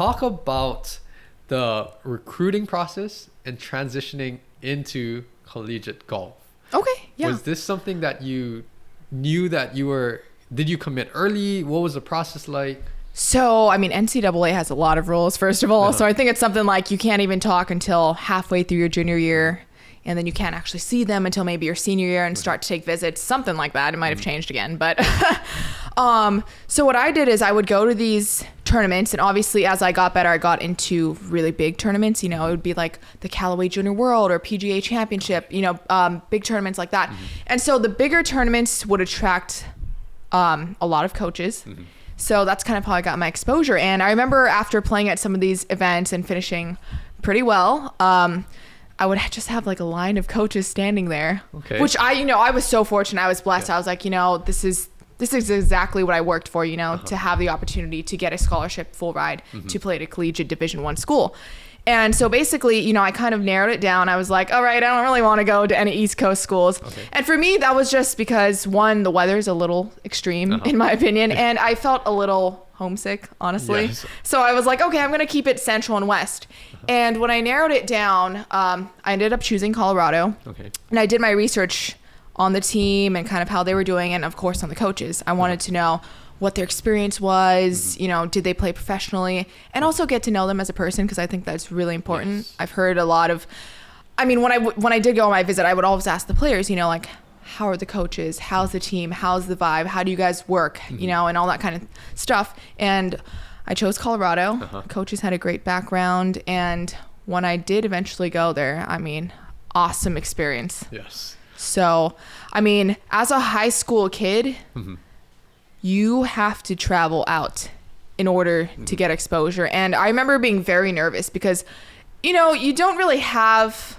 talk about the recruiting process and transitioning into collegiate golf. Okay, yeah. Was this something that you knew that you were, did you commit early? What was the process like? So, I mean, NCAA has a lot of rules, first of all. So I think it's something like you can't even talk until halfway through your junior year. And then you can't actually see them until maybe your senior year and start to take visits, something like that. It might have changed again. But so what I did is I would go to these tournaments. And obviously, as I got better, I got into really big tournaments. You know, it would be like the Callaway Junior World or PGA Championship, you know, big tournaments like that. And so the bigger tournaments would attract a lot of coaches. So that's kind of how I got my exposure. And I remember after playing at some of these events and finishing pretty well, I would just have like a line of coaches standing there, which I was so fortunate. I was blessed. I was like, this is exactly what I worked for, to have the opportunity to get a scholarship full ride to play at a collegiate Division I school. And so basically, I kind of narrowed it down. I was like, all right, I don't really want to go to any East Coast schools. And for me, that was just because, one, the weather's a little extreme, in my opinion. And I felt a little homesick, honestly. So I was like, okay, I'm going to keep it Central and West. And when I narrowed it down, I ended up choosing Colorado. And I did my research on the team and kind of how they were doing. And of course, on the coaches. I wanted to know what their experience was, did they play professionally, and also get to know them as a person, because I think that's really important. I've heard a lot of, when I did go on my visit, I would always ask the players, like, how are the coaches? How's the team? How's the vibe? How do you guys work? And all that kind of stuff. And I chose Colorado. Coaches had a great background. And when I did eventually go there, awesome experience. So, as a high school kid, you have to travel out in order to get exposure. And I remember being very nervous because, you don't really have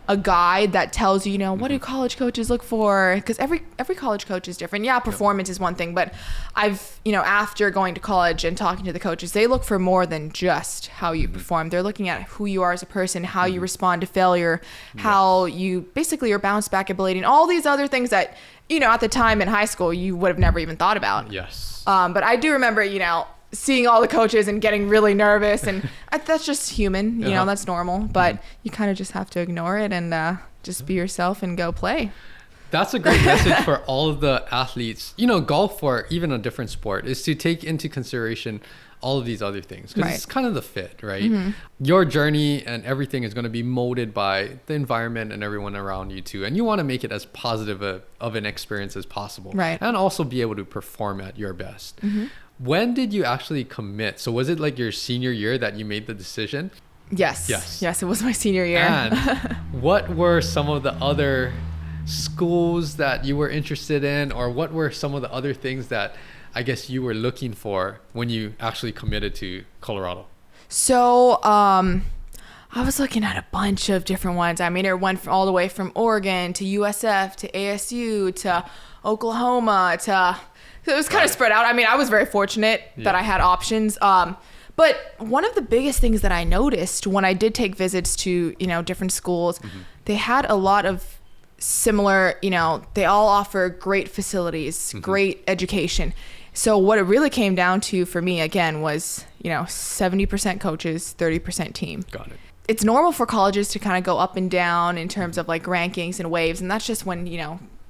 a guide that tells you, what do college coaches look for? Because every college coach is different. Yeah, performance is one thing, but I've, after going to college and talking to the coaches, they look for more than just how you perform. They're looking at who you are as a person, how you respond to failure, how you basically your bounce back ability, and all these other things that, at the time in high school, you would have never even thought about. But I do remember, seeing all the coaches and getting really nervous, and that's just human, that's normal, but you kind of just have to ignore it and just be yourself and go play. That's a great message for all of the athletes, golf or even a different sport, is to take into consideration all of these other things, because it's kind of the fit, right? Your journey and everything is going to be molded by the environment and everyone around you too, and you want to make it as positive of an experience as possible, and also be able to perform at your best. When did you actually commit? So was it like your senior year that you made the decision? Yes, it was my senior year. And what were some of the other schools that you were interested in, or what were some of the other things that I guess you were looking for when you actually committed to Colorado? So I was looking at a bunch of different ones. It went all the way from Oregon to USF to ASU to Oklahoma to... It was kind of spread out. I was very fortunate that I had options. But one of the biggest things that I noticed when I did take visits to, different schools, they had a lot of similar, they all offer great facilities, great education. So what it really came down to for me, again, was, 70% coaches, 30% team. Got it. It's normal for colleges to kind of go up and down in terms of like rankings and waves. And that's just when,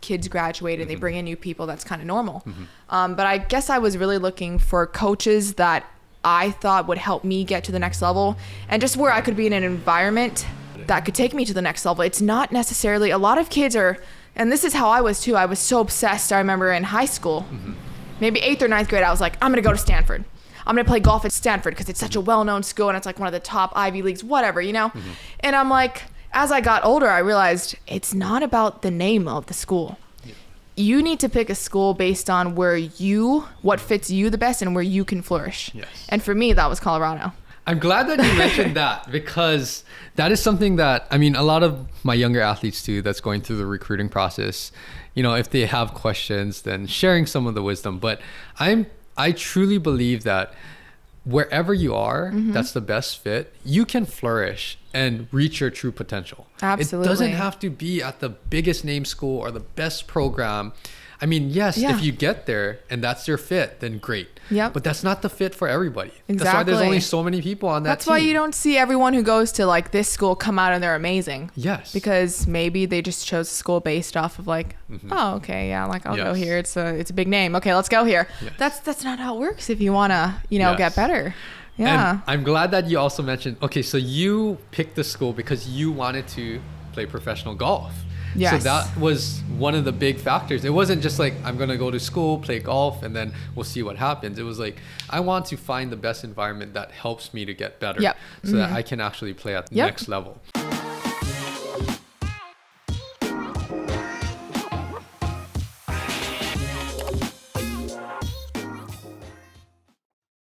kids graduate and they bring in new people. That's kind of normal. But I guess I was really looking for coaches that I thought would help me get to the next level, and just where I could be in an environment that could take me to the next level. It's not necessarily, a lot of kids are, and this is how I was too. I was so obsessed. I remember in high school, maybe 8th or 9th grade, I was like, I'm going to go to Stanford. I'm going to play golf at Stanford because it's such a well-known school and it's like one of the top Ivy Leagues, whatever, And I'm like, as I got older, I realized it's not about the name of the school. You need to pick a school based on what fits you the best and where you can flourish. And for me, that was Colorado. I'm glad that you mentioned that, because that is something that, a lot of my younger athletes too, that's going through the recruiting process, if they have questions, then sharing some of the wisdom. But I truly believe that wherever you are, that's the best fit, you can flourish and reach your true potential. Absolutely. It doesn't have to be at the biggest name school or the best program. I mean, yes, if you get there and that's your fit, then great. Yep. But that's not the fit for everybody. Exactly. That's why there's only so many people on that That's team. why you don't see everyone who goes to like this school come out and they're amazing. Yes. Because maybe they just chose a school based off of like, oh, okay, yeah, like I'll go here. It's a big name. Okay, let's go here. Yes. That's not how it works if you want to, get better. Yeah. And I'm glad that you also mentioned, okay, so you picked the school because you wanted to play professional golf. Yes. So that was one of the big factors. It wasn't just like, I'm going to go to school, play golf, and then we'll see what happens. It was like, I want to find the best environment that helps me to get better so that I can actually play at the next level.